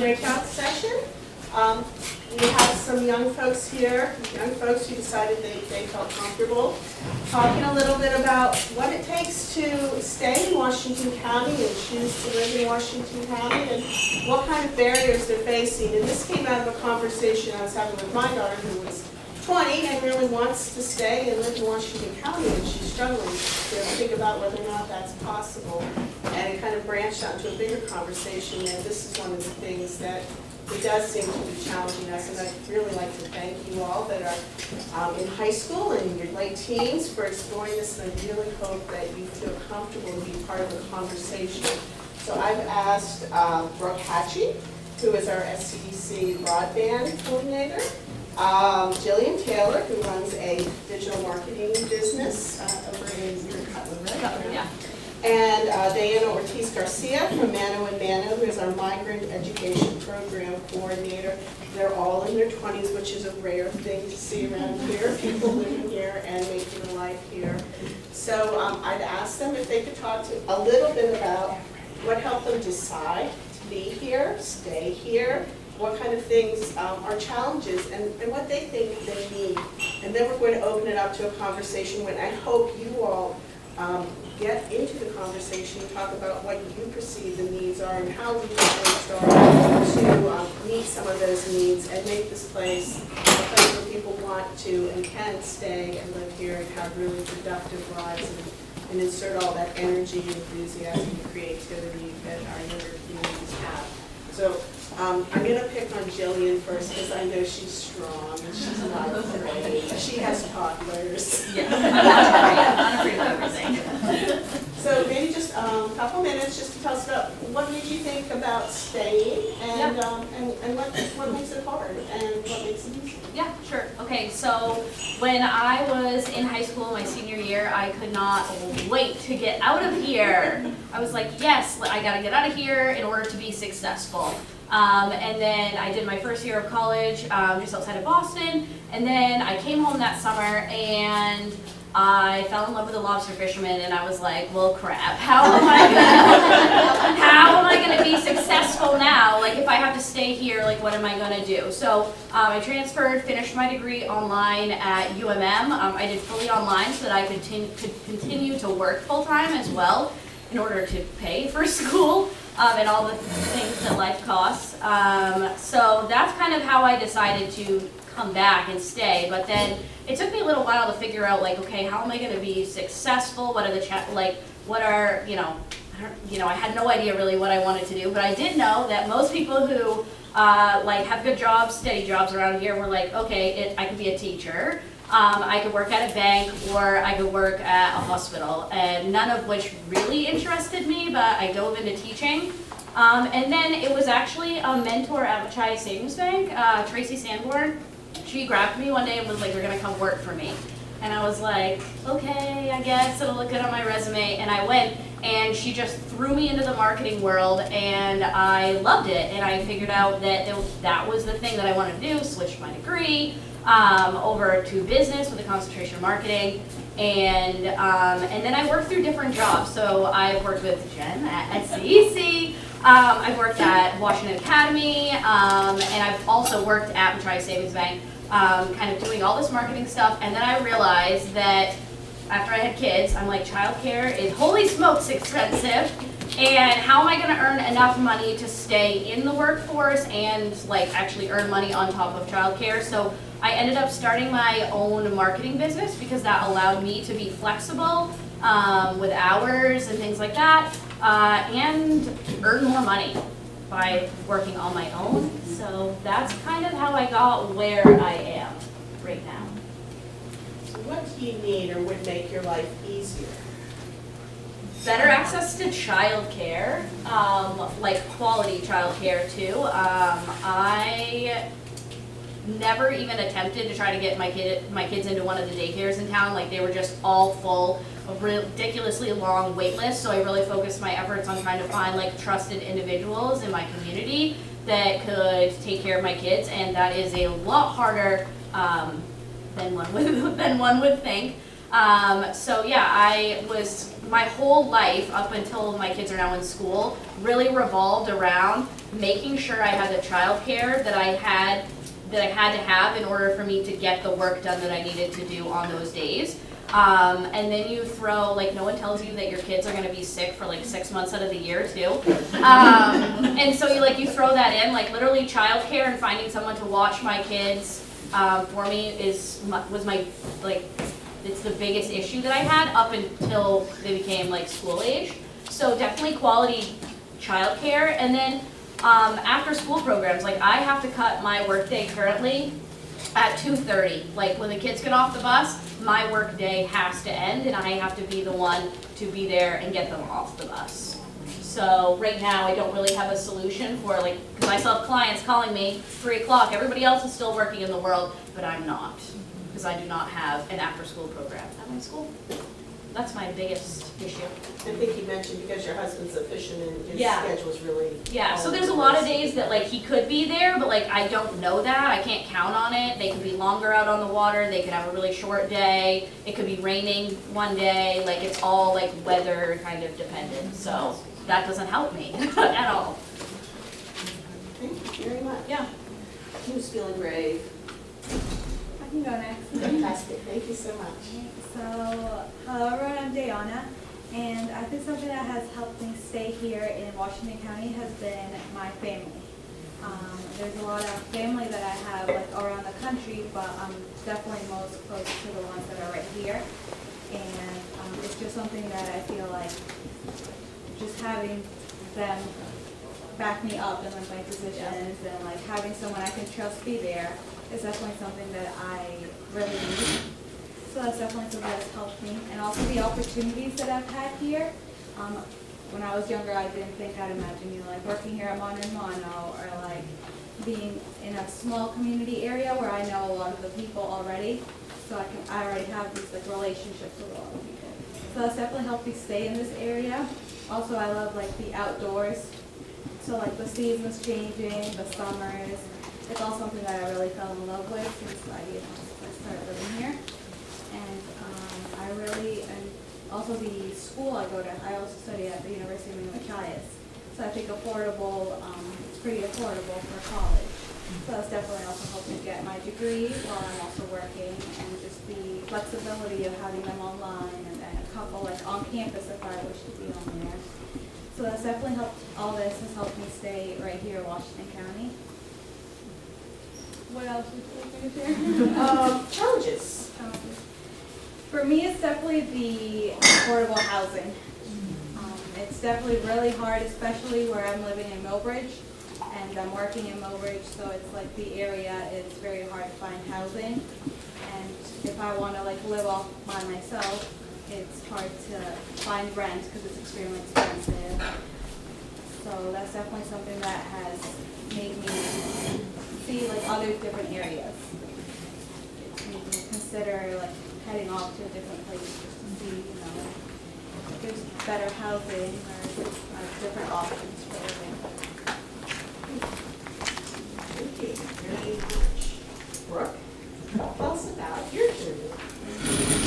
breakout session. We have some young folks here, young folks who decided they felt comfortable talking a little bit about what it takes to stay in Washington County and choose to live in Washington County and what kind of barriers they're facing. And this came out of a conversation I was having with my daughter who was 20 and really wants to stay and live in Washington County, and she's struggling to think about whether or not that's possible. And it kind of branched out into a bigger conversation, and this is one of the things that it does seem to be challenging us, and I'd really like to thank you all that are in high school and in your late teens for exploring this, and I really hope that you feel comfortable to be part of the conversation. So I've asked Brooke Hatchie, who is our SCEC broadband coordinator, Jillian Taylor, who runs a digital marketing business over in Cutler, right? Yeah. And Diana Ortiz Garcia from Mano and Mano, who is our migrant education program coordinator. They're all in their 20s, which is a rare thing to see around here, people living here and making a life here. So I'd ask them if they could talk a little bit about what helped them decide to be here, stay here, what kind of things are challenges, and what they think they need. And then we're going to open it up to a conversation when I hope you all get into the conversation, talk about what you perceive the needs are and how we can start to meet some of those needs and make this place a place where people want to and can stay and live here and have really productive lives and insert all that energy, enthusiasm, and creativity that our younger communities have. So I'm going to pick on Jillian first because I know she's strong and she's not afraid. She has toddlers. Yeah, I'm not afraid of everything. So maybe just a couple minutes just to tell us about what made you think about staying and what makes it hard and what makes it easy. Yeah, sure. Okay, so when I was in high school, my senior year, I could not wait to get out of here. I was like, yes, I gotta get out of here in order to be successful. And then I did my first year of college just outside of Boston, and then I came home that summer and I fell in love with a lobster fisherman, and I was like, well, crap, how am I gonna be successful now? Like, if I have to stay here, like, what am I gonna do? So I transferred, finished my degree online at UMM. I did fully online so that I could continue to work full-time as well in order to pay for school. And all the things that life costs. So that's kind of how I decided to come back and stay. But then it took me a little while to figure out, like, okay, how am I going to be successful? What are the I had no idea really what I wanted to do. But I did know that most people who have good jobs, steady jobs around here were like, okay, I could be a teacher. I could work at a bank, or I could work at a hospital, and none of which really interested me, but I dove into teaching. And then it was actually a mentor at Chai Savings Bank, Tracy Sanborn. She grabbed me one day and was like, you're gonna come work for me. And I was like, okay, I guess it'll look good on my resume. And I went, and she just threw me into the marketing world, and I loved it. And I figured out that that was the thing that I wanted to do, switched my degree over to business with a concentration in marketing, and then I worked through different jobs. So I've worked with Jen at SCEC, I've worked at Washington Academy, and I've also worked at Tri Savings Bank, kind of doing all this marketing stuff. And then I realized that after I had kids, I'm like, childcare is holy smokes expensive. And how am I going to earn enough money to stay in the workforce and like actually earn money on top of childcare? So I ended up starting my own marketing business because that allowed me to be flexible with hours and things like that, and earn more money by working on my own. So that's kind of how I got where I am right now. So what do you need or would make your life easier? Better access to childcare, like quality childcare too. I never even attempted to try to get my kids into one of the daycares in town. Like, they were just all full, a ridiculously long wait list. So I really focused my efforts on trying to find like trusted individuals in my community that could take care of my kids, and that is a lot harder than one would think. So yeah, my whole life up until my kids are now in school really revolved around making sure I had the childcare that I had to have in order for me to get the work done that I needed to do on those days. And then you throw, like, no one tells you that your kids are gonna be sick for like 6 months out of the year too. And so you throw that in, like literally childcare and finding someone to watch my kids for me was my, like, it's the biggest issue that I had up until they became like school age. So definitely quality childcare. And then after school programs, like I have to cut my workday currently at 2:30. Like when the kids get off the bus, my work day has to end and I have to be the one to be there and get them off the bus. So right now I don't really have a solution for, like, because I still have clients calling me 3 o'clock. Everybody else is still working in the world, but I'm not, because I do not have an after-school program at my school. That's my biggest issue. I think you mentioned because your husband's efficient and his Yeah. schedule's really. Yeah, so there's a lot of days that like he could be there, but like I don't know that. I can't count on it. They could be longer out on the water. They could have a really short day. It could be raining one day. Like it's all like weather kind of dependent. So that doesn't help me at all. Thank you very much. Yeah. Who's feeling brave? I can go next. Fantastic, thank you so much. So, hello everyone, I'm Dayana, and I think something that has helped me stay here in Washington County has been my family. There's a lot of family that I have like around the country, but I'm definitely most close to the ones that are right here. And it's just something that I feel like just having them back me up in like my positions and like having someone I can trust be there is definitely something that I really need. So that's definitely something that's helped me. And also the opportunities that I've had here. When I was younger, I didn't think I'd imagine, like working here at Mono or like being in a small community area where I know a lot of the people already. So I already have these like relationships with a lot of people. So that's definitely helped me stay in this area. Also, I love like the outdoors. So like the seasons changing, the summers. It's all something that I really fell in love with since I started living here. And and also the school I go to, I also study at the University of Maine. So I think it's pretty affordable for college. So that's definitely also helped me get my degree while I'm also working, and just the flexibility of having them online and then a couple like on campus if I wish to be on there. So that's definitely helped, all this has helped me stay right here in Washington County. What else would you like me to share? Challenges. For me, it's definitely the affordable housing. It's definitely really hard, especially where I'm living in Millbridge, and I'm working in Millbridge, so it's like the area is very hard to find housing. And if I want to like live off by myself, it's hard to find rent because it's extremely expensive. So that's definitely something that has made me see like other different areas. It's made me consider like heading off to a different place just to see, if there's better housing or different options for living. Thank you very much. Brooke, tell us about your journey.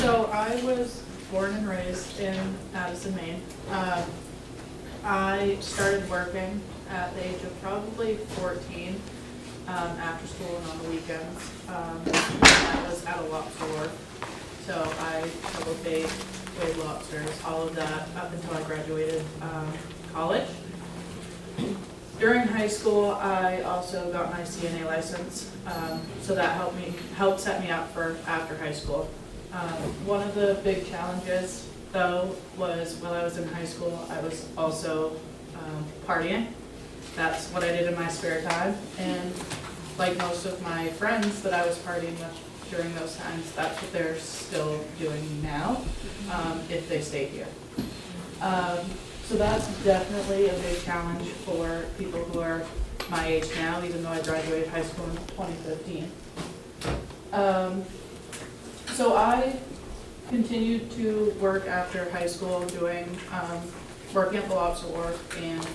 So I was born and raised in Addison, Maine. I started working at the age of probably 14 after school and on the weekends. I was at a lobster wharf. So I double paid, weighed lobsters, all of that up until I graduated college. During high school, I also got my CNA license, so that helped set me up for after high school. One of the big challenges, though, was while I was in high school, I was also partying. That's what I did in my spare time, and like most of my friends that I was partying with during those times, that's what they're still doing now, if they stay here. So that's definitely a big challenge for people who are my age now, even though I graduated high school in 2015. So I continued to work after high school doing, working at the lobster wharf and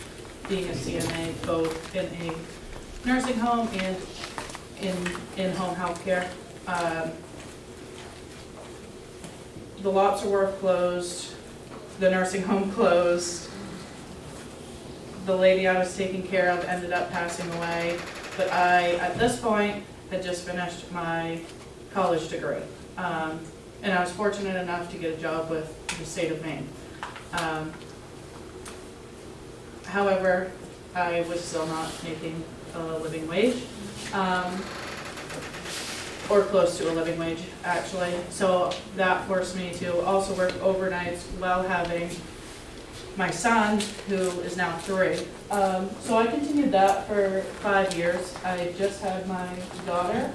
being a CNA, both in a nursing home and in home health care. the Lobster Wharf closed, the nursing home closed. The lady I was taking care of ended up passing away, but I, at this point, had just finished my college degree. And I was fortunate enough to get a job with the state of Maine. However, I was still not making a living wage, or close to a living wage, actually. So that forced me to also work overnights while having my son, who is now 3. So I continued that for 5 years. I just had my daughter.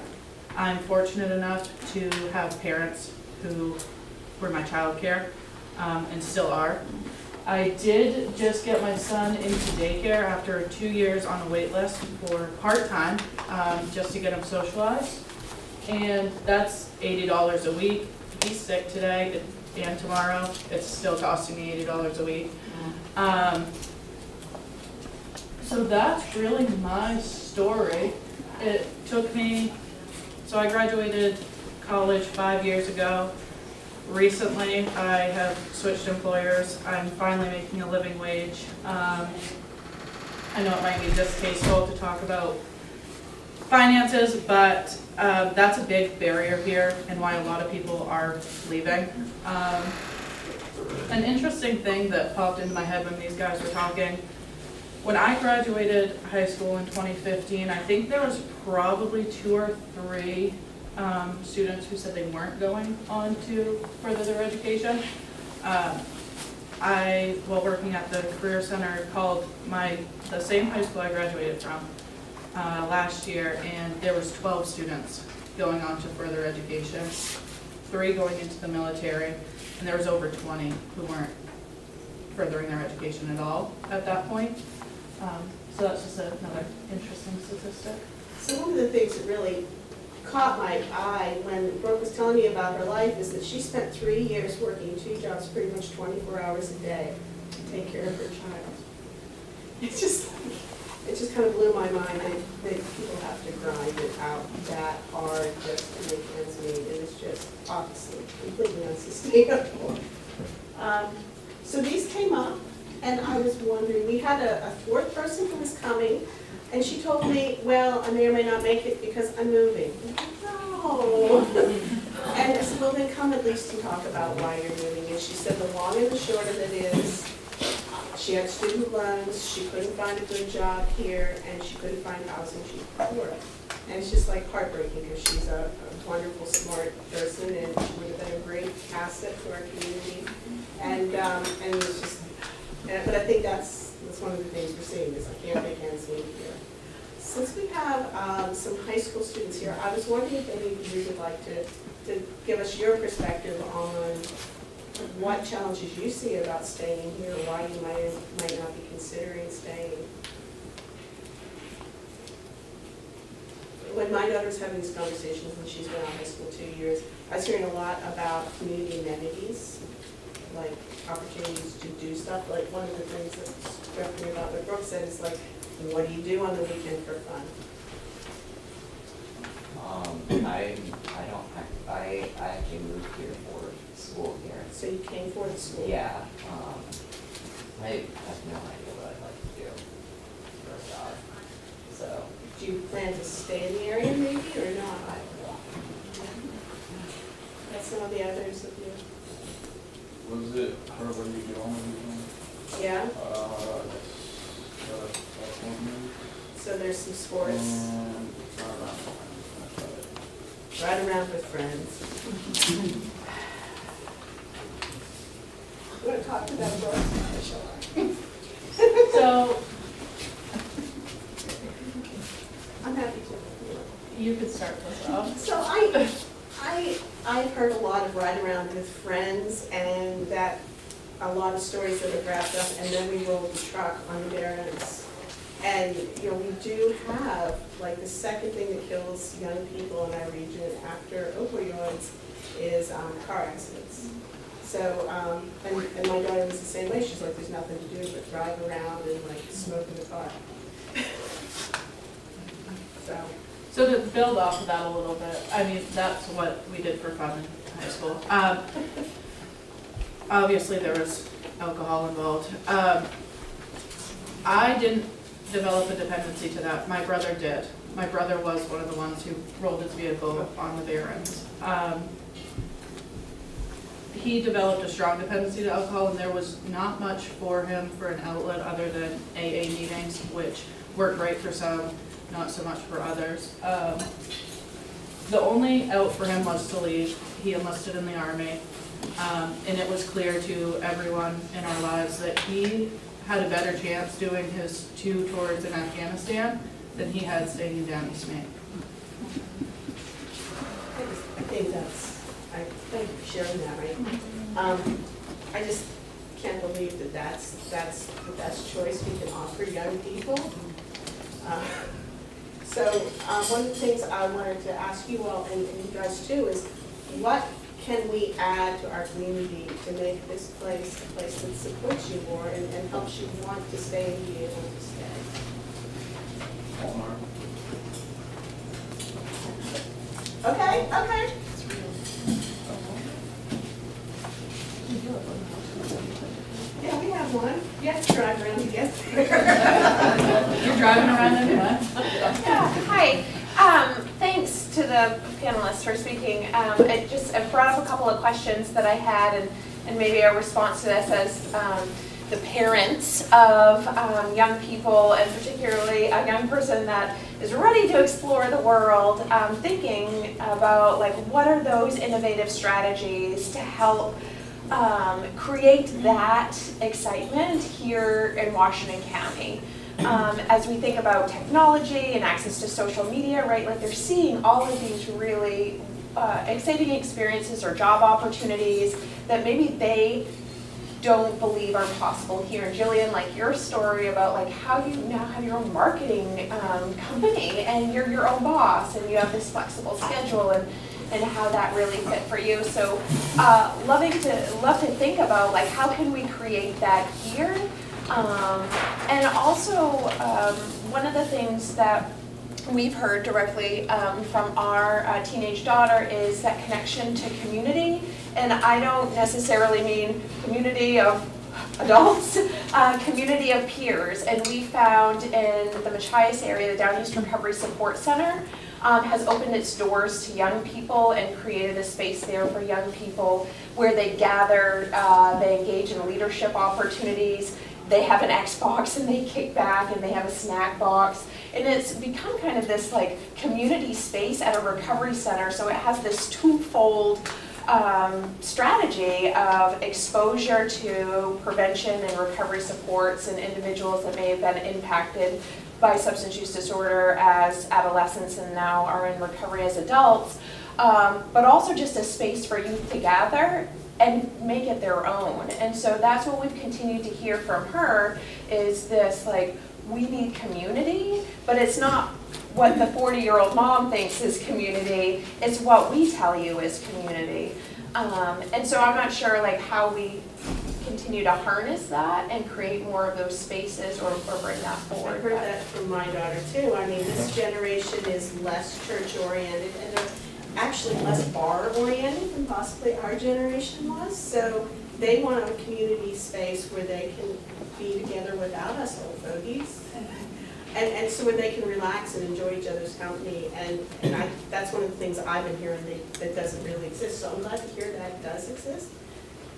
I'm fortunate enough to have parents who were my childcare, and still are. I did just get my son into daycare after 2 years on a wait list for part-time, just to get him socialized. And that's $80 a week. He's sick today and tomorrow. It's still costing me $80 a week. So that's really my story. It took me, so I graduated college 5 years ago. Recently, I have switched employers. I'm finally making a living wage. I know it might be distasteful to talk about finances, but that's a big barrier here and why a lot of people are leaving. An interesting thing that popped into my head when these guys were talking, when I graduated high school in 2015, I think there was probably 2 or 3 students who said they weren't going on to further their education. I, while working at the Career Center, called the same high school I graduated from last year, and there was 12 students going on to further education, 3 going into the military, and there was over 20 who weren't furthering their education at all at that point. So that's just another interesting statistic. So one of the things that really caught my eye when Brooke was telling me about her life is that she spent 3 years working 2 jobs, pretty much 24 hours a day, to take care of her child. It just kind of blew my mind that people have to grind it out that hard just to make ends meet, and it's just obviously completely unsustainable. So these came up, and I was wondering, we had a 4th person who was coming, and she told me, well, I may or may not make it because I'm moving. No. And I said, well, then come at least and talk about why you're moving. And she said the long and the short of it is, she had student loans, she couldn't find a good job here, and she couldn't find housing, she's poor. And it's just like heartbreaking because she's a wonderful, smart person, and she would have been a great asset to our community. And it's just, but I think that's one of the things we're seeing is I can't make ends meet here. Since we have some high school students here, I was wondering if any of you would like to give us your perspective on what challenges you see about staying here, why you might not be considering staying. When my daughter was having these conversations when she's been out of high school 2 years, I was hearing a lot about community amenities, like opportunities to do stuff. Like one of the things that struck me about what Brooke said is like, what do you do on the weekend for fun? I actually moved here for school here. So you came for the school? Yeah. I have no idea what I'd like to do for a job. So Do you plan to stay in the area maybe or I not? don't know. That's some of the others of you. Was it her when you get on the weekend? Yeah? That's So there's some sports. And Ride around with friends. You want to talk to that girl? So I'm happy to. you could start this off. So I've heard a lot of ride around with friends and that a lot of stories that have wrapped up and then we rolled the truck on Barron's. And, you know, we do have, like, the second thing that kills young people in our region after opioids is car accidents. So, and my daughter was the same way. She's like, there's nothing to do but drive around and, like, smoke in the car. So to build off of that a little bit, I mean, that's what we did for fun in high school. obviously there was alcohol involved. I didn't develop a dependency to that. My brother did. My brother was one of the ones who rolled his vehicle on the Barrens. He developed a strong dependency to alcohol, and there was not much for him for an outlet other than AA meetings, which worked great for some, not so much for others. The only out for him was to leave. He enlisted in the Army, and it was clear to everyone in our lives that he had a better chance doing his 2 tours in Afghanistan than he had staying in Downeast, Maine. I think I thank you for sharing that, right? I just can't believe that that's the best choice we can offer young people. So one of the things I wanted to ask you all, and you guys too, is what can we add to our community to make this place a place that supports you more and helps you want to stay and be able to stay? Okay. Yeah, we have one. You have to drive around to get there. You're driving around anyway. Yeah, hi. Thanks to the panelists for speaking. It brought up a couple of questions that I had, and maybe a response to this as the parents of young people, and particularly a young person that is ready to explore the world, thinking about like what are those innovative strategies to help create that excitement here in Washington County. As we think about technology and access to social media, right, like they're seeing all of these really exciting experiences or job opportunities that maybe they don't believe are possible here. And Jillian, like your story about like how you now have your own marketing company and you're your own boss and you have this flexible schedule and how that really fit for you. So love to think about like how can we create that here. And also, one of the things that we've heard directly from our teenage daughter is that connection to community. And I don't necessarily mean community of adults, community of peers. And we found in the Machias area, the Downeast Recovery Support Center has opened its doors to young people and created a space there for young people where they gather, they engage in leadership opportunities. They have an Xbox and they kick back and they have a snack box. And it's become kind of this like community space at a recovery center. So it has this twofold strategy of exposure to prevention and recovery supports and individuals that may have been impacted by substance use disorder as adolescents and now are in recovery as adults, but also just a space for youth to gather and make it their own. And so that's what we've continued to hear from her is this like, we need community, but it's not what the 40-year-old mom thinks is community, it's what we tell you is community. And so I'm not sure like how we continue to harness that and create more of those spaces or bring that forward. I've heard that from my daughter too. I mean, this generation is less church-oriented and they're actually less bar-oriented than possibly our generation was. So they want a community space where they can be together without us old fogies. And so where they can relax and enjoy each other's company. And that's one of the things I've been hearing that doesn't really exist. So I'm glad to hear that does exist.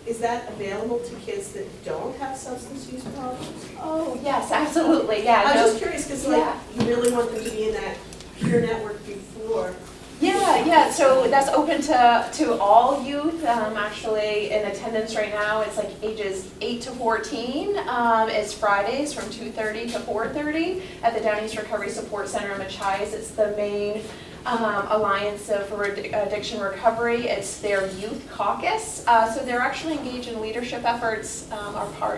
Is that available to kids that don't have substance use problems? Oh, yes, absolutely, yeah. I'm no, just curious because like you really want them to be in that peer network before. Yeah, so that's open to all youth. Actually, in attendance right now, it's like ages 8 to 14. It's Fridays from 2:30 to 4:30 at the Downeast Recovery Support Center in Machias. It's the Maine Alliance for Addiction Recovery. It's their youth caucus. So they're actually engaged in leadership efforts.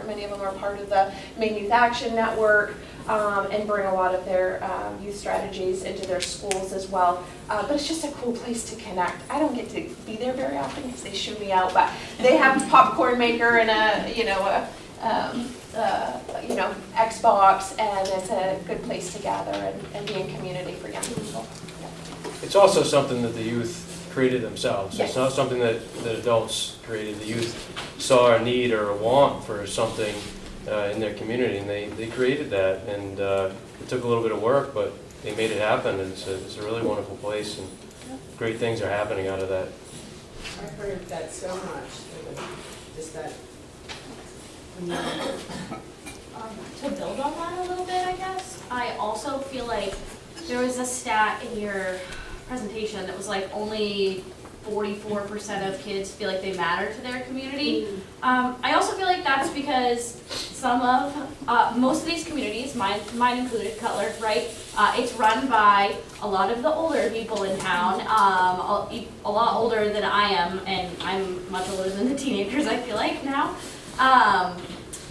Many of them are part of the Maine Youth Action Network. And bring a lot of their youth strategies into their schools as well. But it's just a cool place to connect. I don't get to be there very often because they shoo me out, but they have a popcorn maker and a Xbox, and it's a good place to gather and be in community for young people. It's also something that the youth created themselves. Yes. It's not something that adults created. The youth saw a need or a want for something in their community, and they created that. And it took a little bit of work, but they made it happen. And it's a really wonderful place, and great things are happening out of that. I've heard that so much, just that. To build on that a little bit, I guess, I also feel like there was a stat in your presentation that was like only 44% of kids feel like they matter to their community. I also feel like that's because most of these communities, mine included, Cutler, right? It's run by a lot of the older people in town, a lot older than I am, and I'm much older than the teenagers, I feel like now.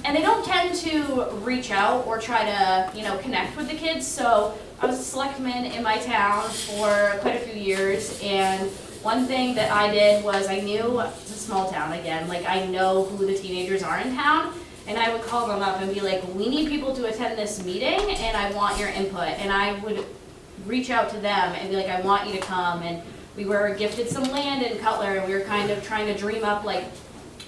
And they don't tend to reach out or try to, connect with the kids. So I was a selectman in my town for quite a few years, and one thing that I did was I knew, it's a small town again, like I know who the teenagers are in town, and I would call them up and be like, we need people to attend this meeting, and I want your input. And I would reach out to them and be like, I want you to come. And we were gifted some land in Cutler, and we were kind of trying to dream up like,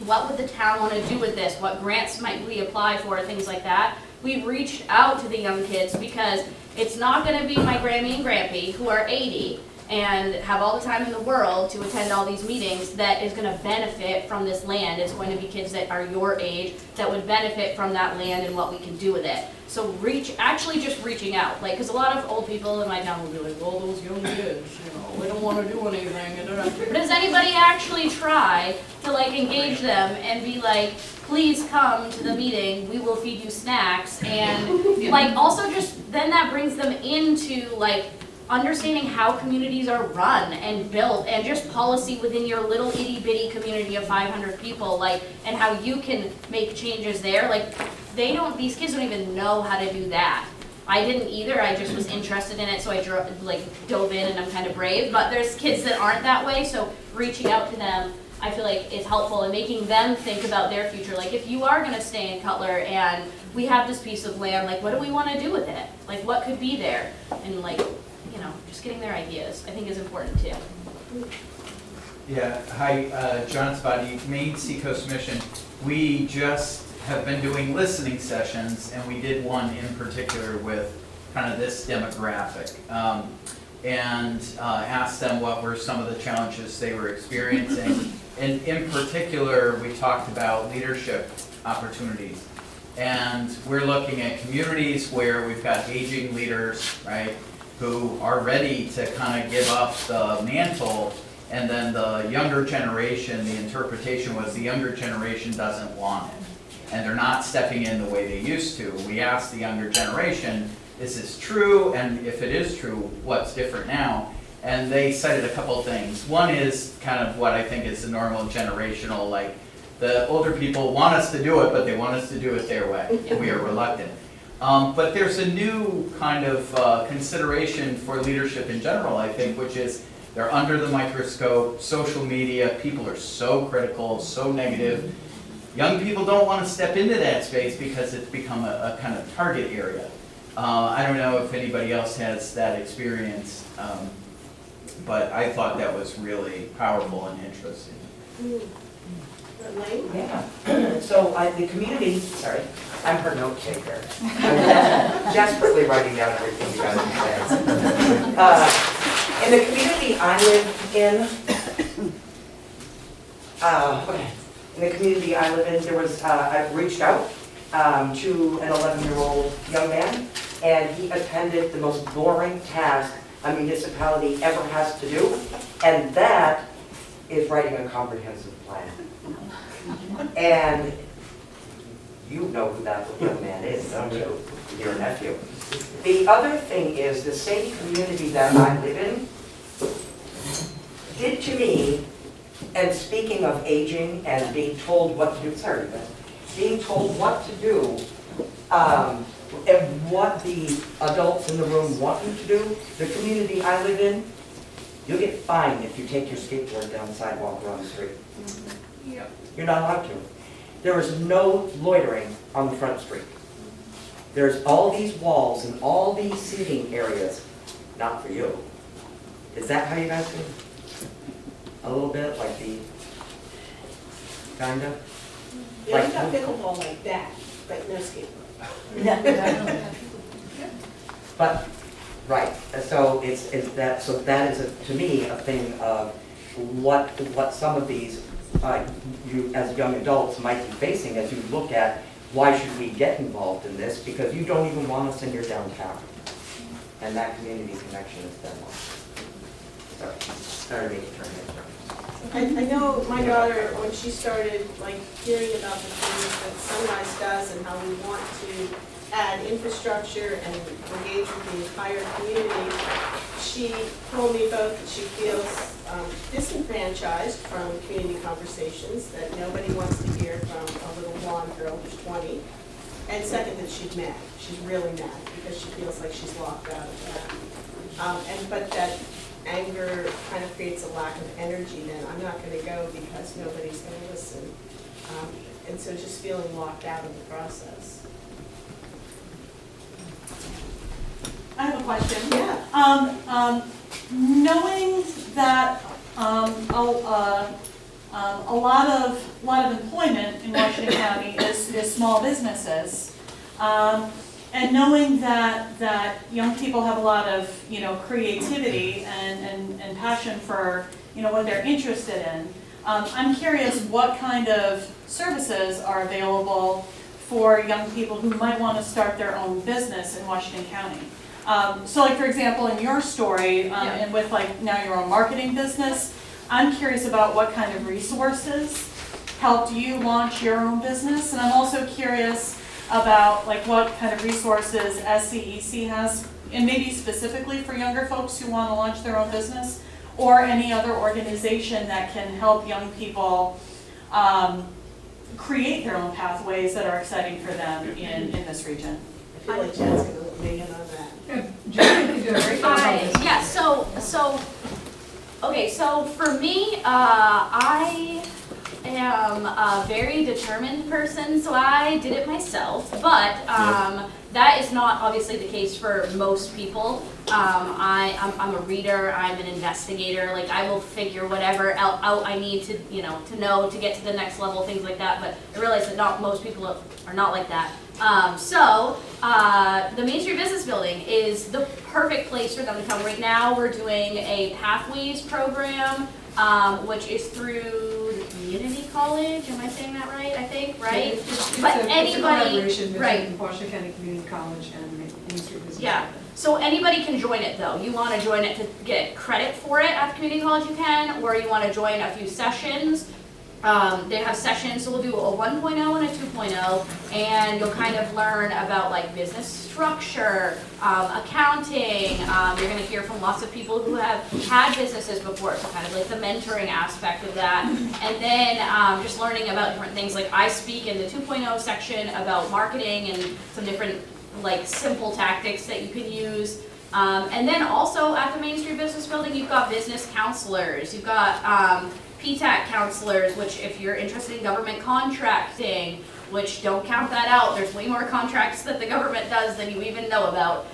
what would the town want to do with this? What grants might we apply for? Things like that. We reached out to the young kids because it's not going to be my Grammy and Grampy, who are 80 and have all the time in the world to attend all these meetings, that is going to benefit from this land. It's going to be kids that are your age that would benefit from that land and what we can do with it. So actually just reaching out, like, because a lot of old people in my town will be like, well, those young kids, they don't want to do anything. But does anybody actually try to like engage them and be like, please come to the meeting, we will feed you snacks, and like also just then that brings them into like understanding how communities are run and built, and just policy within your little itty bitty community of 500 people, like, and how you can make changes there. Like, these kids don't even know how to do that. I didn't either, I just was interested in it, so I dove in, and I'm kind of brave, but there's kids that aren't that way, so reaching out to them, I feel like is helpful, and making them think about their future. Like, if you are gonna stay in Cutler and we have this piece of land, like, what do we wanna do with it? Like, what could be there? And like, just getting their ideas, I think is important too. Yeah, hi, John Spotty, Maine Seacoast Mission. We just have been doing listening sessions, and we did one in particular with kind of this demographic. And asked them what were some of the challenges they were experiencing. And in particular, we talked about leadership opportunities. And we're looking at communities where we've got aging leaders, right, who are ready to kind of give up the mantle, and then the younger generation, the interpretation was the younger generation doesn't want it. And they're not stepping in the way they used to. We asked the younger generation, is this true? And if it is true, what's different now? And they cited a couple of things. One is kind of what I think is the normal generational, like the older people want us to do it, but they want us to do it their way. And we are reluctant. But there's a new kind of consideration for leadership in general, I think, which is they're under the microscope, social media, people are so critical, so negative. Young people don't want to step into that space because it's become a kind of target area. I don't know if anybody else has that experience, but I thought that was really powerful and interesting. Elaine? Yeah, so the community, sorry, I'm her note taker. I'm desperately writing down everything you guys are saying. In the community I live in, there was, I reached out to an 11-year-old young man, and he attended the most boring task a municipality ever has to do, and that is writing a comprehensive plan. And you know who that young man is, don't you? Your nephew. The other thing is, the same community that I live in did to me, and speaking of aging and being told what to do, sorry, but being told what to do, and what the adults in the room want you to do, the community I live in, you'll get fined if you take your skateboard down the sidewalk or on the street. Yep. You're not allowed to. There is no loitering on the front street. There's all these walls and all these seating areas, not for you. Is that how you guys do? a little bit, like the, kinda? Yeah, we got pickleball like that, but no skateboard. But, right, so it's that, so that is, to me, a thing of what some of these, you as young adults might be facing as you look at, why should we get involved in this? Because you don't even want us in your downtown. And that community connection is then lost. Sorry to make it turn there. I know my daughter, when she started like hearing about the things that Sunrise does and how we want to add infrastructure and engage with the entire community, she told me both that she feels disenfranchised from community conversations, that nobody wants to hear from a little blonde girl who's 20, and second, that she's mad. She's really mad because she feels like she's locked out of that. But that anger kind of creates a lack of energy, then I'm not going to go because nobody's going to listen. And so just feeling locked out of the process. I have a question. Yeah. Knowing that a lot of employment in Washington County is small businesses, and knowing that young people have a lot of creativity and passion for what they're interested in, I'm curious what kind of services are available for young people who might want to start their own business in Washington County. So like, for example, in your story, and with like now your own marketing business, I'm curious about what kind of resources helped you launch your own business. And I'm also curious about like what kind of resources SCEC has, and maybe specifically for younger folks who want to launch their own business, or any other organization that can help young people create their own pathways that are exciting for them in this region. I feel like Jen's going to weigh in on that. Jen, you do a great job on this. Yeah, so for me, I am a very determined person, so I did it myself, but that is not obviously the case for most people. I'm a reader, I'm an investigator, like I will figure whatever out I need to, to know to get to the next level, things like that, but I realize that not most people are not like that. The Main Street Business Building is the perfect place for them to come. Right now, we're doing a Pathways program, which is through the community college. Am I saying that right? I think, right? It's But a anybody, collaboration right? between Washington County Community College and Main Street Business. Yeah. So anybody can join it though. You want to join it to get credit for it at the community college, you can, or you want to join a few sessions. They have sessions, so we'll do a 1.0 and a 2.0, and you'll kind of learn about like business structure, accounting. You're going to hear from lots of people who have had businesses before, so kind of like the mentoring aspect of that. And then just learning about different things. Like I speak in the 2.0 section about marketing and some different like simple tactics that you can use. And then also at the Main Street Business Building, you've got business counselors. You've got PTAC counselors, which if you're interested in government contracting, which don't count that out, there's way more contracts that the government does than you even know about.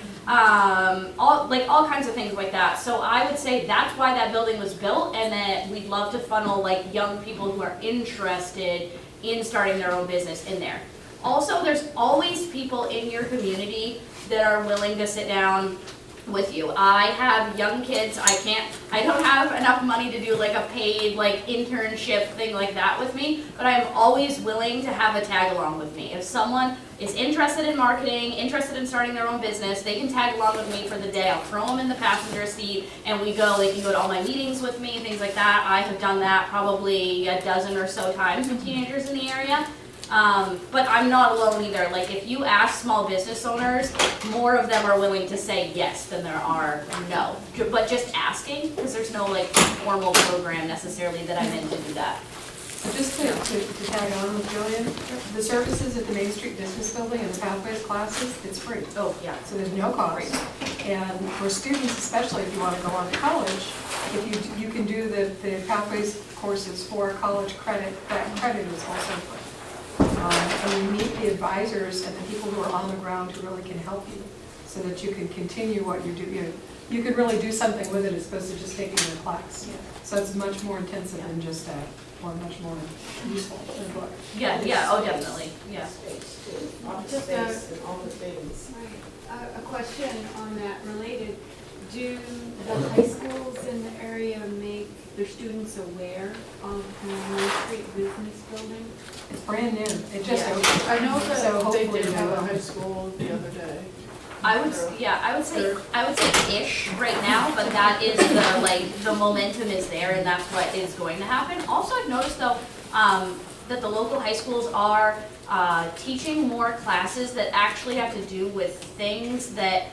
All kinds of things like that. So I would say that's why that building was built, and that we'd love to funnel like young people who are interested in starting their own business in there. Also, there's always people in your community that are willing to sit down with you. I have young kids. I don't have enough money to do like a paid like internship thing like that with me, but I'm always willing to have a tag along with me. If someone is interested in marketing, interested in starting their own business, they can tag along with me for the day. I'll throw them in the passenger seat and they can go to all my meetings with me, things like that. I have done that probably a dozen or so times with teenagers in the area. But I'm not alone either. Like if you ask small business owners, more of them are willing to say yes than there are no. But just asking, because there's no like formal program necessarily that I'm in to do that. So just to tag on with Julian, the services at the Main Street Business Building and the Pathways classes, it's free. Oh, yeah. So there's no cost. And for students, especially if you want to go on to college, if you can do the Pathways courses for college credit, that credit is also free. And you meet the advisors and the people who are on the ground who really can help you so that you can continue what you're doing. you could really do something with it as opposed to just taking a class. So it's much more intensive than just that, or much more useful than a book. Yeah, yeah, oh, definitely, yeah. Space too, office Just space and all the things. A question on that related, do the high schools in the area make their students aware of the Main Street Business Building? It's brand new, it just Yeah. opened. I know So that they hopefully did they have a will. high school the other day. I would say ish right now, but that is the, like, the momentum is there and that's what is going to happen. Also, I've noticed though, that the local high schools are, teaching more classes that actually have to do with things that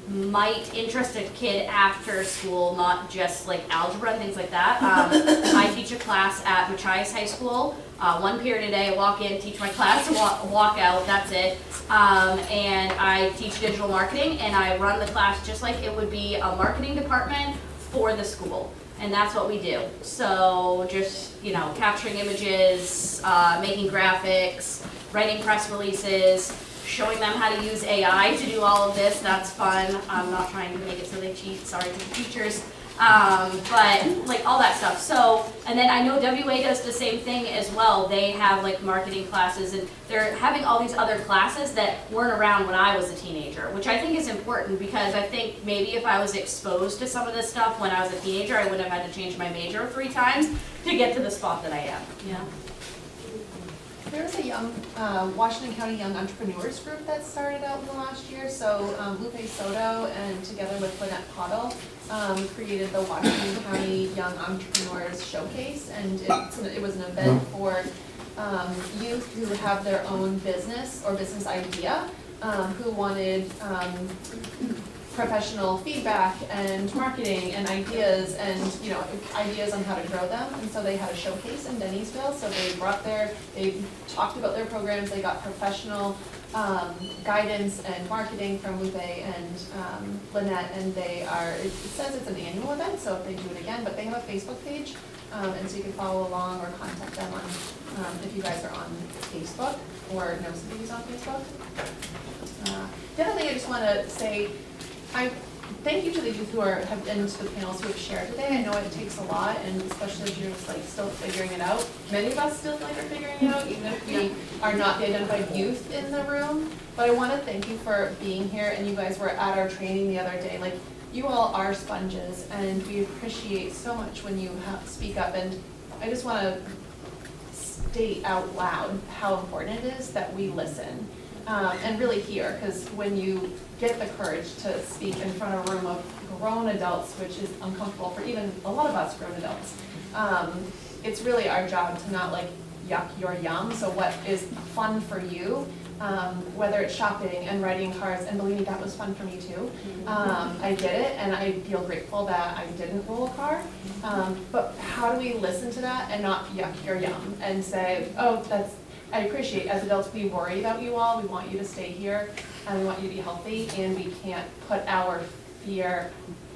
might interest a kid after school, not just like algebra and things like that. I teach a class at Machias High School, 1 period a day, I walk in, teach my class, walk out, that's it. And I teach digital marketing and I run the class just like it would be a marketing department for the school. And that's what we do. So just, you know, capturing images, making graphics, writing press releases, showing them how to use AI to do all of this, that's fun. I'm not trying to make it so they cheat, sorry to the teachers. But like all that stuff. So, and then I know WA does the same thing as well. They have like marketing classes and they're having all these other classes that weren't around when I was a teenager, which I think is important because I think maybe if I was exposed to some of this stuff when I was a teenager, I wouldn't have had to change my major 3 times to get to the spot that I am, you know? There was a young, Washington County Young Entrepreneurs Group that started out in the last year. So Lupe Soto and together with Lynette Pottle created the Washington County Young Entrepreneurs Showcase. And it was an event for youth who have their own business or business idea, who wanted professional feedback and marketing and ideas and, you know, ideas on how to grow them. And so they had a showcase in Dennisville. So they talked about their programs, they got professional guidance and marketing from Lupe and Lynette, and it says it's an annual event, so if they do it again, but they have a Facebook page, and so you can follow along or contact them on, if you guys are on Facebook or know somebody who's on Facebook. The other thing I just want to say, I thank you to the youth who have been to the panels who have shared today. I know it takes a lot, and especially as you're just like still figuring it out. Many of us still like are figuring it out, even if we are not the identified youth in the room. But I want to thank you for being here, and you guys were at our training the other day. Like, you all are sponges, and we appreciate so much when you speak up. And I just want to state out loud how important it is that we listen. And really hear, because when you get the courage to speak in front of a room of grown adults, which is uncomfortable for even a lot of us grown adults, it's really our job to not like yuck your yum. So what is fun for you, whether it's shopping and writing cards, and believe me, that was fun for me too. I did it, and I feel grateful that I didn't roll a car. But how do we listen to that and not yuck your yum and say, oh, I appreciate, as adults, we worry about you all, we want you to stay here, and we want you to be healthy, and we can't put our fear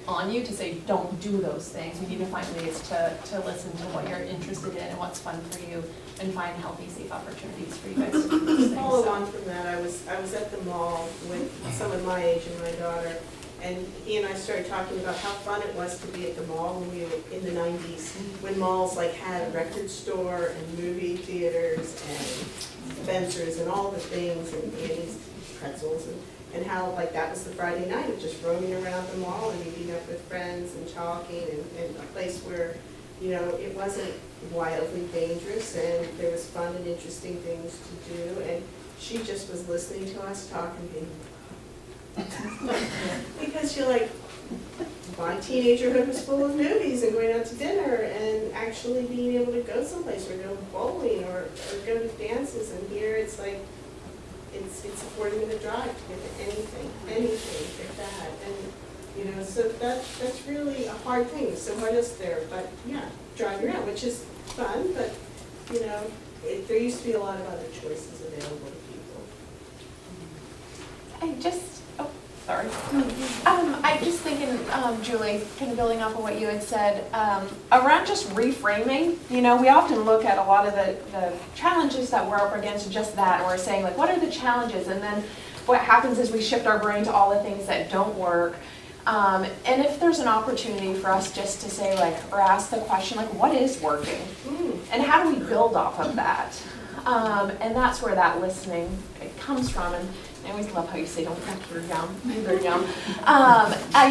on you to say, don't do those things. We need to find ways to listen to what you're interested in and what's fun for you, and find healthy, safe opportunities for you guys to do those things. Follow on from that, I was at the mall with someone my age and my daughter, and he and I started talking about how fun it was to be at the mall when we were in the 90s, when malls like had a record store and movie theaters and Spencer's and all the things, and Annie's pretzels, and how like that was the Friday night of just roaming around the mall and meeting up with friends and talking, and a place where, you know, it wasn't wildly dangerous and there was fun and interesting things to do, and she just was listening to us talk and being because you're like, my teenagerhood was full of movies and going out to dinner and actually being able to go someplace or go bowling or go to dances, and here it's like, it's a 40-minute drive to get to anything like that. And, you know, so that's really a hard thing. It's so hard us there, but yeah, driving around, which is fun, but, you know, there used to be a lot of other choices available to people. Sorry. I'm just thinking, Julie, kind of building off of what you had said, around just reframing. You know, we often look at a lot of the challenges that we're up against, just that, or saying like, what are the challenges? And then what happens is we shift our brain to all the things that don't work. And if there's an opportunity for us just to say like, or ask the question like, what is working? And how do we build off of that? And that's where that listening it comes from. And I always love how you say, don't think you're young, you're young.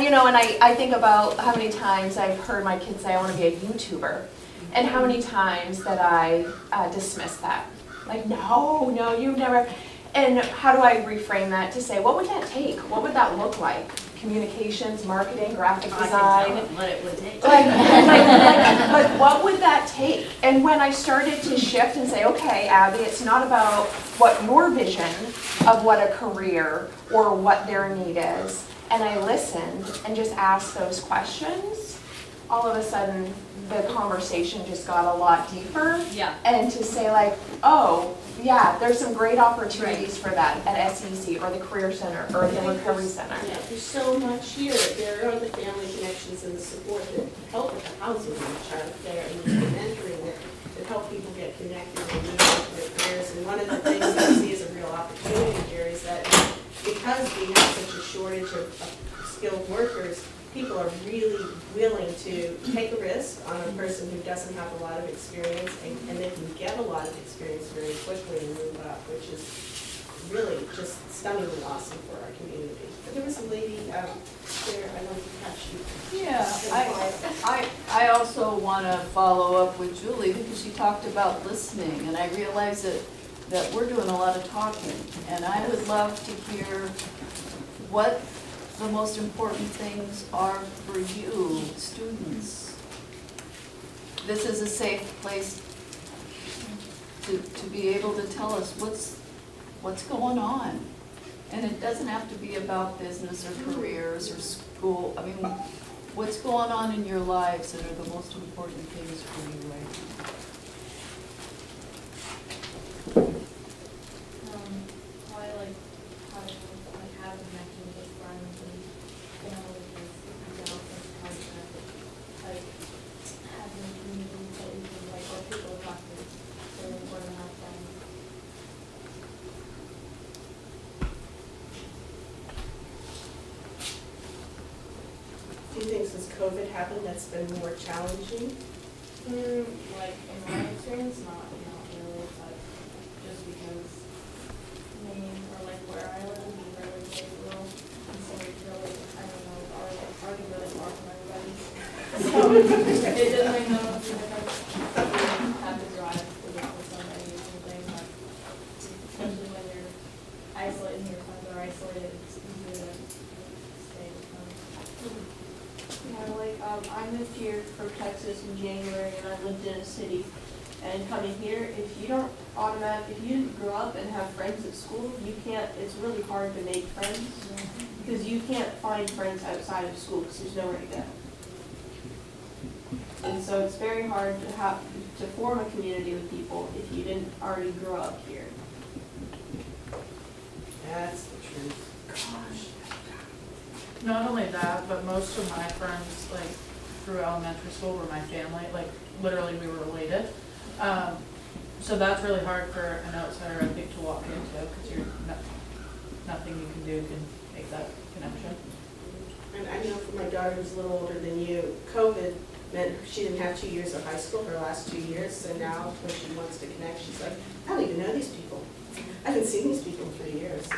You know, and I think about how many times I've heard my kids say, I want to be a YouTuber. And how many times that I dismiss that. Like, no, you never. And how do I reframe that to say, what would that take? What would that look like? Communications, marketing, graphic design. What it would take. Like, what would that take? And when I started to shift and say, okay, Abby, it's not about what your vision of what a career or what their need is, and I listened and just asked those questions, all of a sudden the conversation just got a lot deeper. Yeah. And to say like, oh, yeah, there's some great opportunities for that at SCEC or the Career Center or the Recovery Center. Yeah, there's so much here. There are the family connections and the support that help with the housing and the childcare and the mentoring that help people get connected and move into their careers. And one of the things I see as a real opportunity here is that because we have such a shortage of skilled workers, people are really willing to take a risk on a person who doesn't have a lot of experience, and they can get a lot of experience very quickly and move up, which is really just stunningly awesome for our community. But there was a lady there, I don't know how she. Yeah, I also want to follow up with Julie because she talked about listening, and I realize that we're doing a lot of talking, and I would love to hear what the most important things are for you, students. This is a safe place to be able to tell us what's going on. And it doesn't have to be about business or careers or school. I mean, what's going on in your lives that are the most important things for you right now? I like have connections with friends and family because sometimes like having a community that you can like or people to talk to is really important to have friends. Do you think since COVID happened, that's been more challenging? Like in my experience, not really, but just because Maine or like where I live is really big rural, and so it's really, I don't know, already really far from everybody. So it doesn't make no difference have to drive to look for somebody or something, but especially when you're isolated and your friends are isolated, it's easier to stay with them. Yeah, like, I moved here from Texas in January and I lived in a city. And coming here, if you didn't grow up and have friends at school, it's really hard to make friends. Because you can't find friends outside of school because there's nowhere to go. And so it's very hard to form a community with people if you didn't already grow up here. That's the truth. Gosh. Not only that, but most of my friends, like, through elementary school were my family, like, literally we were related. So that's really hard for an outsider, I think, to walk into, because nothing you can do can make that connection. And I know for my daughter who's a little older than you, COVID meant she didn't have 2 years of high school, her last 2 years, so now when she wants to connect, she's like, I don't even know these people. I haven't seen these people in 3 years. So.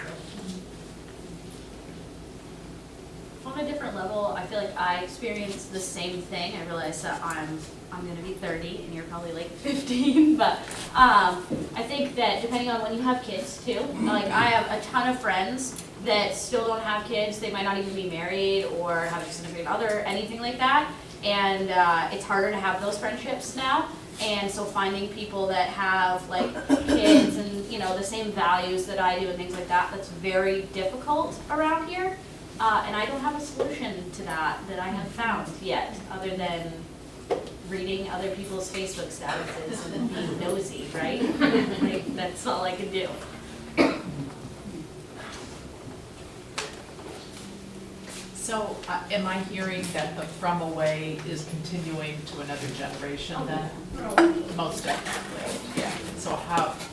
On a different level, I feel like I experienced the same thing. I realized that I'm gonna be 30 and you're probably like 15, but I think that depending on when you have kids too, like I have a ton of friends that still don't have kids. They might not even be married or have a significant other, anything like that. And it's harder to have those friendships now. And so finding people that have like kids and the same values that I do and things like that, that's very difficult around here. And I don't have a solution to that I have found yet, other than reading other people's Facebook statuses and being nosy, right? Like, that's all I can do. So am I hearing that the from away is continuing to another generation then? Most definitely, yeah. So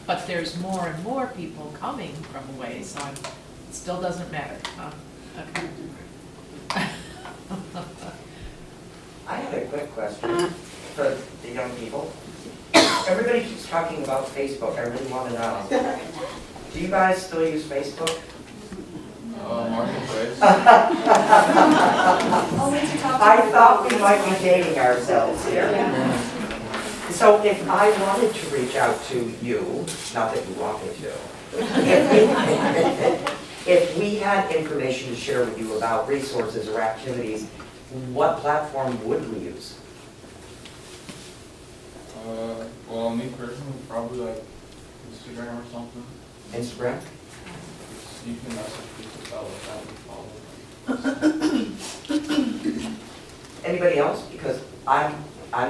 but there's more and more people coming from away, so it still doesn't matter, huh? Okay. I had a quick question for the young people. Everybody keeps talking about Facebook. I really want to know. Do you guys still use Facebook? Marketplace. I thought we might be dating ourselves here. So if I wanted to reach out to you, not that you want me to, if we had information to share with you about resources or activities, what platform would we use? Well, me personally, probably like Instagram or something. Instagram? You can message people that would follow. Anybody else? Because I'm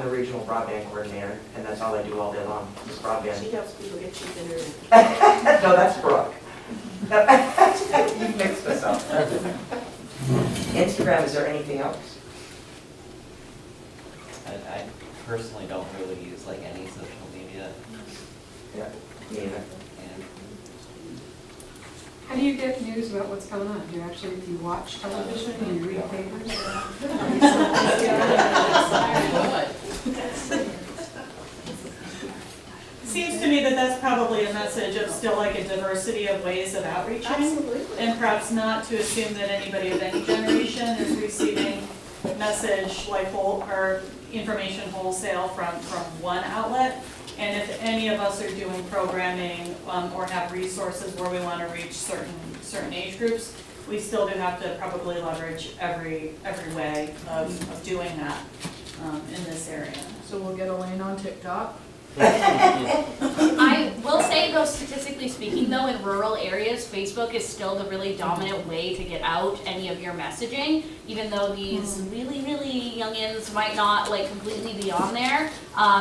the regional broadband coordinator, and that's all I do all day long, is broadband. She helps people get cheap internet. No, that's Brooke. You mixed us up. Instagram, is there anything else? I personally don't really use like any social media. Yeah, me either. And How do you get news about what's going on? Do you actually, do you watch television, do you read papers? Seems to me that that's probably a message of still like a diversity of ways of outreaching. Absolutely. And perhaps not to assume that anybody of any generation is receiving message like or information wholesale from one outlet. And if any of us are doing programming or have resources where we want to reach certain age groups, we still do have to probably leverage every way of doing that in this area. So we'll get Elaine on TikTok. I will say though, statistically speaking though, in rural areas, Facebook is still the really dominant way to get out any of your messaging, even though these really, really youngins might not like completely be on there.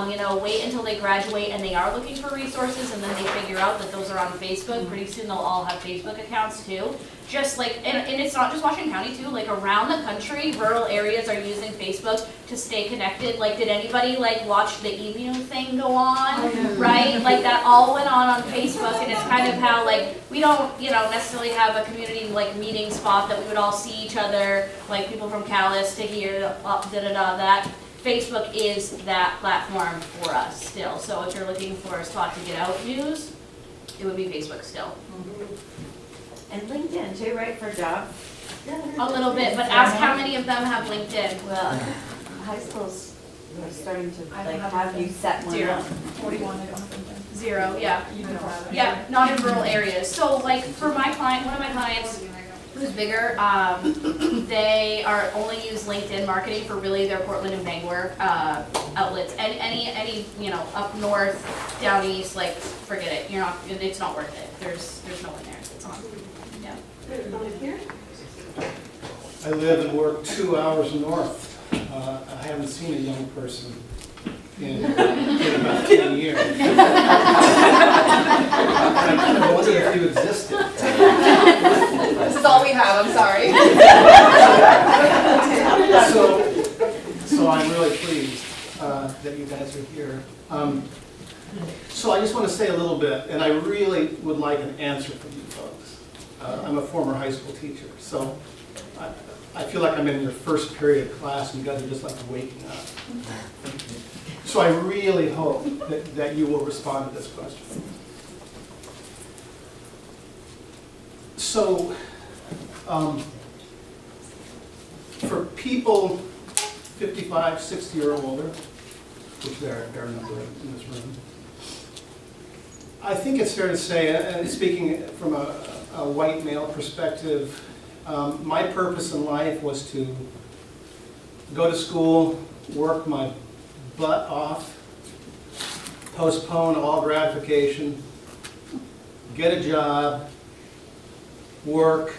You know, wait until they graduate and they are looking for resources and then they figure out that those are on Facebook. Pretty soon they'll all have Facebook accounts too. Just like, and it's not just Washington County too, like around the country, rural areas are using Facebook to stay connected. Like, did anybody like watch the emu thing go on? Right? Like that all went on Facebook, and it's kind of how like, we don't, you know, necessarily have a community like meeting spot that we would all see each other, like people from Calais to here, that. Facebook is that platform for us still. So if you're looking for a spot to get out news, it would be Facebook still. And LinkedIn too, right, for jobs? A little bit, but ask how many of them have LinkedIn. Well, high schools are starting to like have you set one Zero. up. 41, I don't think. 0, yeah. You don't have it. Yeah, not in rural areas. So like for my client, one of my clients who's bigger, they are only use LinkedIn marketing for really their Portland and Bangor outlets. And any you know, up north, down east, like forget it. It's not worth it. There's no one there that's on. Yeah. Here? I live and work 2 hours north. I haven't seen a young person in about 10 years. I kind of wonder if you existed. This is all we have, I'm sorry. So I'm really pleased that you guys are here. So I just want to say a little bit, and I really would like an answer from you folks. I'm a former high school teacher, so I feel like I'm in your first period of class and you guys are just like waking up. So I really hope that you will respond to this question. So, for people 55, 60 or older, which there are a number in this room, I think it's fair to say, and speaking from a white male perspective, my purpose in life was to go to school, work my butt off, postpone all gratification, get a job, work,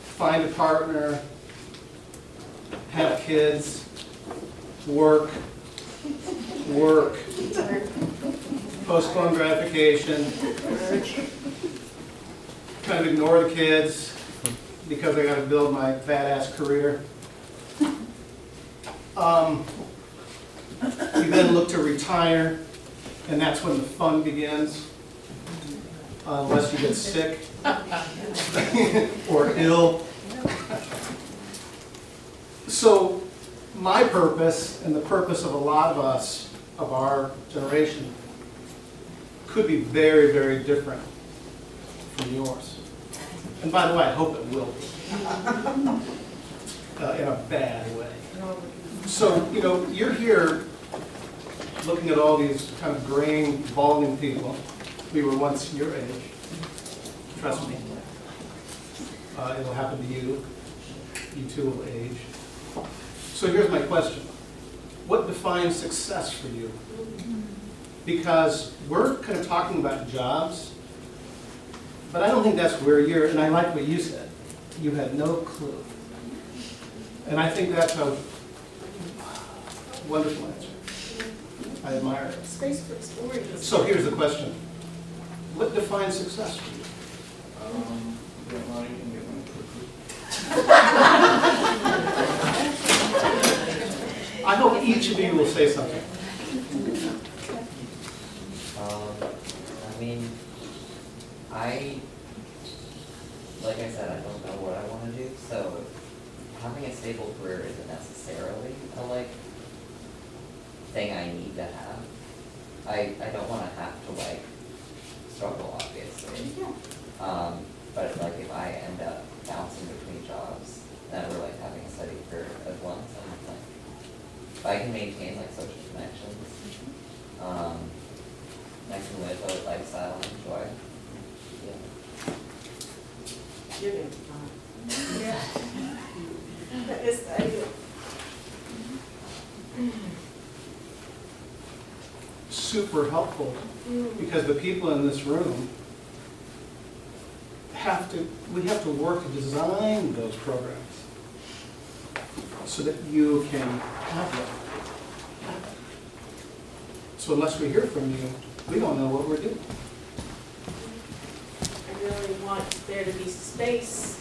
find a partner, have kids, work, postpone gratification, kind of ignore the kids because I got to build my badass career. You then look to retire, and that's when the fun begins, unless you get sick or ill. So my purpose and the purpose of a lot of us, of our generation, could be very, very different from yours. And by the way, I hope it will be. In a bad way. So, you know, you're here looking at all these kind of graying, balding people. We were once your age. Trust me. It'll happen to you. You too will age. So here's my question. What defines success for you? Because we're kind of talking about jobs, but I don't think that's where you're, and I like what you said. You had no clue. And I think that's a wonderful answer. I admire it. Space for exploring. So here's the question. What defines success for you? Get money and get money quickly. I hope each of you will say something. I mean, like I said, I don't know what I want to do, so having a stable career isn't necessarily a thing I need to have. I don't want to have to struggle, obviously. But if I end up bouncing between jobs that are having a steady career at once, I'm if I can maintain social connections, I can live a lifestyle I enjoy. You're doing fine. Yeah. That is the idea. Super helpful, because the people in this room we have to work to design those programs so that you can have them. So unless we hear from you, we don't know what we're doing. I really want there to be space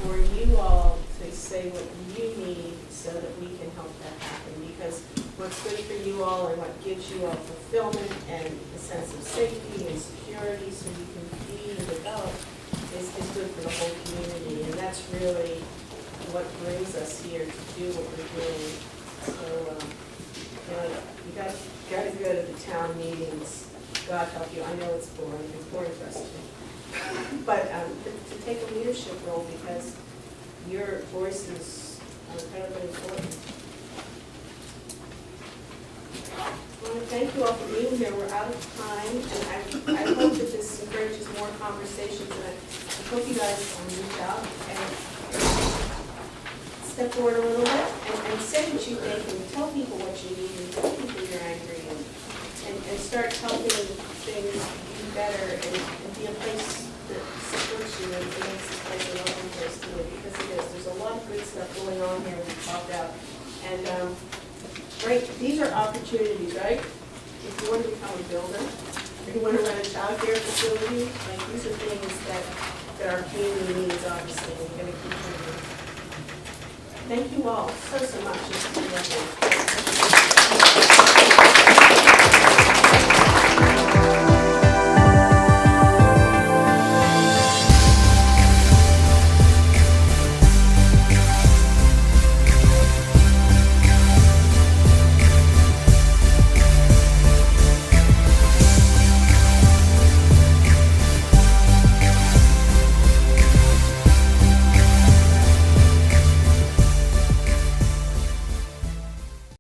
for you all to say what you need so that we can help that happen. Because what's good for you all and what gives you all fulfillment and a sense of safety and security so you can be and develop is good for the whole community. And that's really what brings us here to do what we're doing. So, you got to go to the town meetings. God help you. I know it's boring. It's boring for us too. But to take a leadership role, because your voices are incredibly important. I want to thank you all for being here. We're out of time, and I hope that this encourages more conversations, and I hope you guys reach out and step forward a little bit and say what you think and tell people what you need and tell people you're angry and start helping things be better and be a place that supports you and makes this place a lovely place to live, because it is. There's a lot of good stuff going on here we've talked about. And right, these are opportunities, right? If you want to become a builder, or you want to run a child care facility, these are things that our community needs, obviously, and we're going to keep doing. Thank you all so much. It's been lovely.